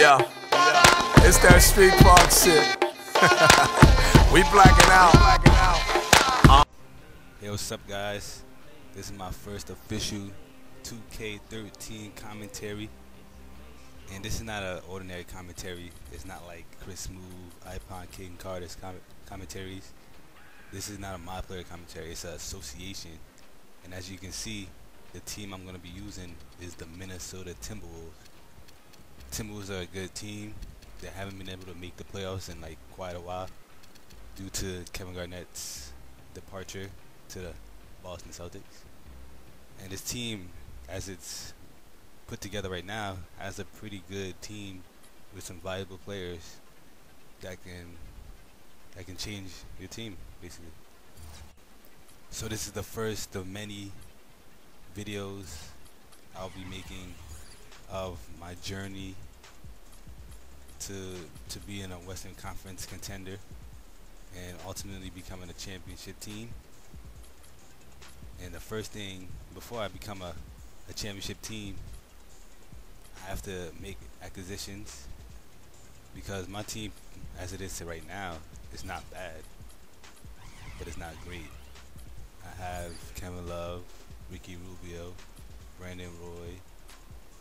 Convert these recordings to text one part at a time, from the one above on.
Yeah, it's that street park shit. We blacking out. Hey, what's up, guys? This is my first official 2K13 commentary, and this is not an ordinary commentary. It's not like Chris Smooth, Ipon, Caden Carter's commentaries. This is not a my player commentary. It's an association, and as you can see, the team I'm going to be using is the Minnesota Timberwolves. Timberwolves are a good team. They haven't been able to make the playoffs in like quite a while due to Kevin Garnett's departure to the Boston Celtics. And this team, as it's put together right now, has a pretty good team with some valuable players that can change your team, basically. So this is the first of many videos I'll be making of my journey to being a Western Conference contender and ultimately becoming a championship team. And the first thing, before I become a championship team, I have to make acquisitions, because my team, as it is right now, is not bad, but it's not great. I have Kevin Love, Ricky Rubio, Brandon Roy,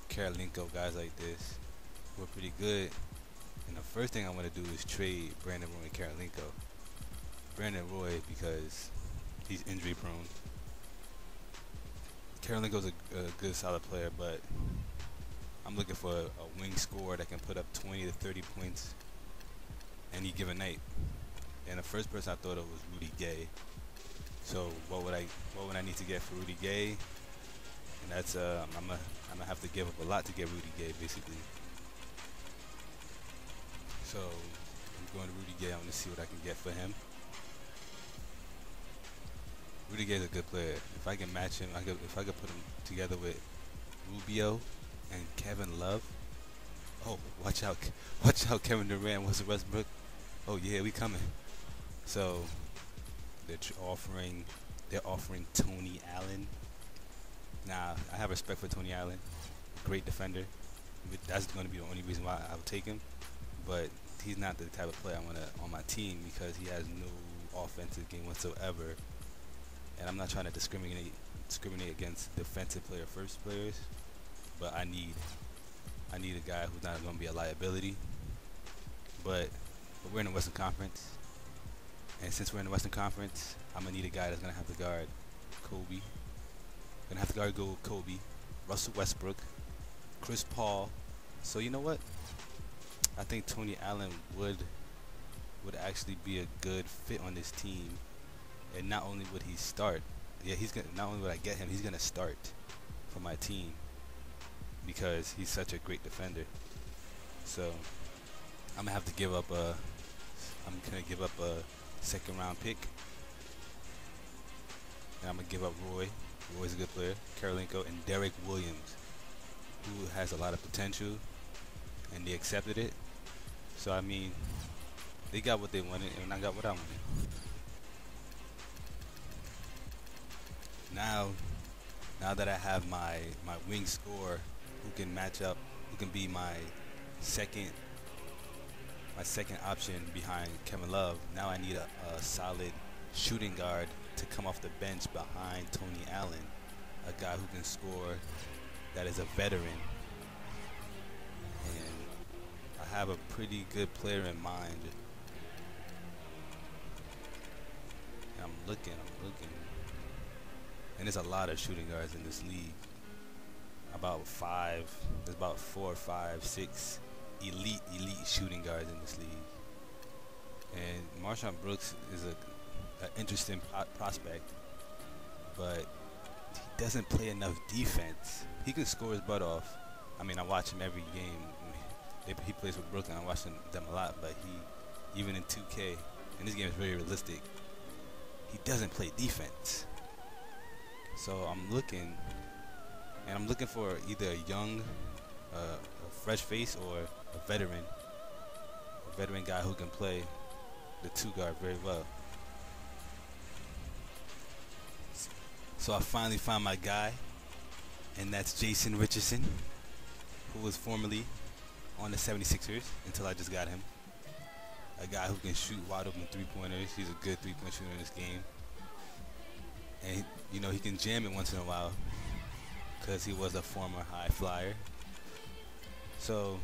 Karolinko, guys like this who are pretty good. And the first thing I want to do is trade Brandon Roy and Karolinko. Brandon Roy because he's injury prone. Karolinko's a good solid player, but I'm looking for a wing scorer that can put up 20 to 30 points any given night. And the first person I thought of was Rudy Gay. So what would I need to get for Rudy Gay? And that's I'm gonna have to give up a lot to get Rudy Gay, basically. So I'm going to Rudy Gay. I want to see what I can get for him. Rudy Gay is a good player. If I can match him, if I could put him together with Rubio and Kevin Love. Oh, watch out Kevin Durant was Westbrook. Oh yeah, we coming. So they're offering Tony Allen. Now, I have respect for Tony Allen, great defender. That's going to be the only reason why I would take him. But he's not the type of player I want on my team, because he has no offensive game whatsoever. And I'm not trying to discriminate against defensive player first players, but I need a guy who's not going to be a liability. But we're in the Western Conference, and since we're in the Western Conference, I'm gonna need a guy that's gonna have to guard Kobe. Gonna have to guard Kobe, Russell Westbrook, Chris Paul. So you know what? I think Tony Allen would actually be a good fit on this team. And not only would he start, not only would I get him, he's gonna start for my team because he's such a great defender. So I'm gonna give up a second round pick, and I'm gonna give up Roy. Roy's a good player, Karolinko, and Derek Williams, who has a lot of potential, and they accepted it. So I mean, they got what they wanted, and I got what I wanted. Now that I have my wing scorer who can match up, who can be my second option behind Kevin Love, now I need a solid shooting guard to come off the bench behind Tony Allen, a guy who can score, that is a veteran. And I have a pretty good player in mind. And I'm looking. And there's a lot of shooting guards in this league. There's about 4, 5, 6 elite shooting guards in this league. And Marshawn Brooks is an interesting prospect, but he doesn't play enough defense. He can score his butt off. I mean, I watch him every game. He plays with Brooklyn. I watch them a lot, but even in 2K, and this game is very realistic, he doesn't play defense. So I'm looking for either a young, a fresh face, or a veteran guy who can play the two guard very well. So I finally found my guy, and that's Jason Richardson, who was formerly on the 76ers until I just got him. A guy who can shoot wide open 3-pointers. He's a good 3-point shooter in this game. And, you know, he can jam it once in a while because he was a former high flyer. So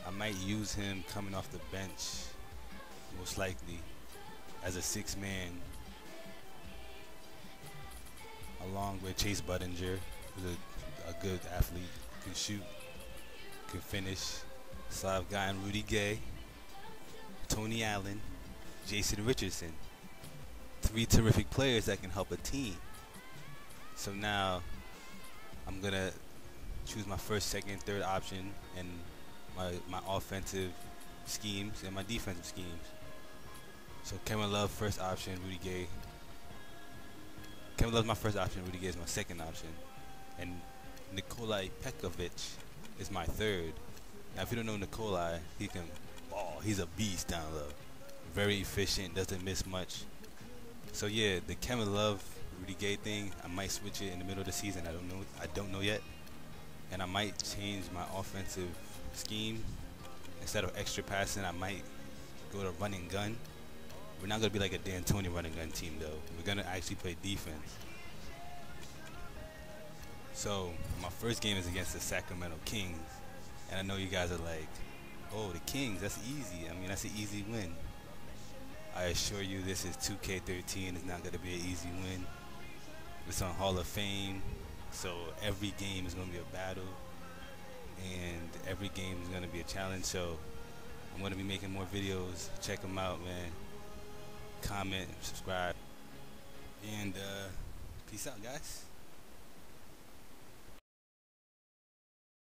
I might use him coming off the bench, most likely, as a 6-man, along with Chase Budinger, who's a good athlete, can shoot, can finish. So I've gotten Rudy Gay, Tony Allen, Jason Richardson. 3 terrific players that can help a team. So now I'm going to choose my first, second, third option and my offensive schemes and my defensive schemes. So Kevin Love, first option, Rudy Gay. Kevin Love's my first option, Rudy Gay is my second option. And Nikolai Pekovic is my third. Now, if you don't know Nikolai, he can ball. He's a beast down low. Very efficient, doesn't miss much. So yeah, the Kevin Love, Rudy Gay thing, I might switch it in the middle of the season. I don't know yet. And I might change my offensive scheme. Instead of extra passing, I might go to run and gun. We're not going to be like a D'Antoni run and gun team, though. We're going to actually play defense. So my first game is against the Sacramento Kings. And I know you guys are like, oh, the Kings, that's easy. I mean, that's an easy win. I assure you this is 2K13. It's not going to be an easy win. It's on Hall of Fame. So every game is going to be a battle. And every game is going to be a challenge. So I'm going to be making more videos. Check them out, man. Comment, subscribe. And peace out, guys.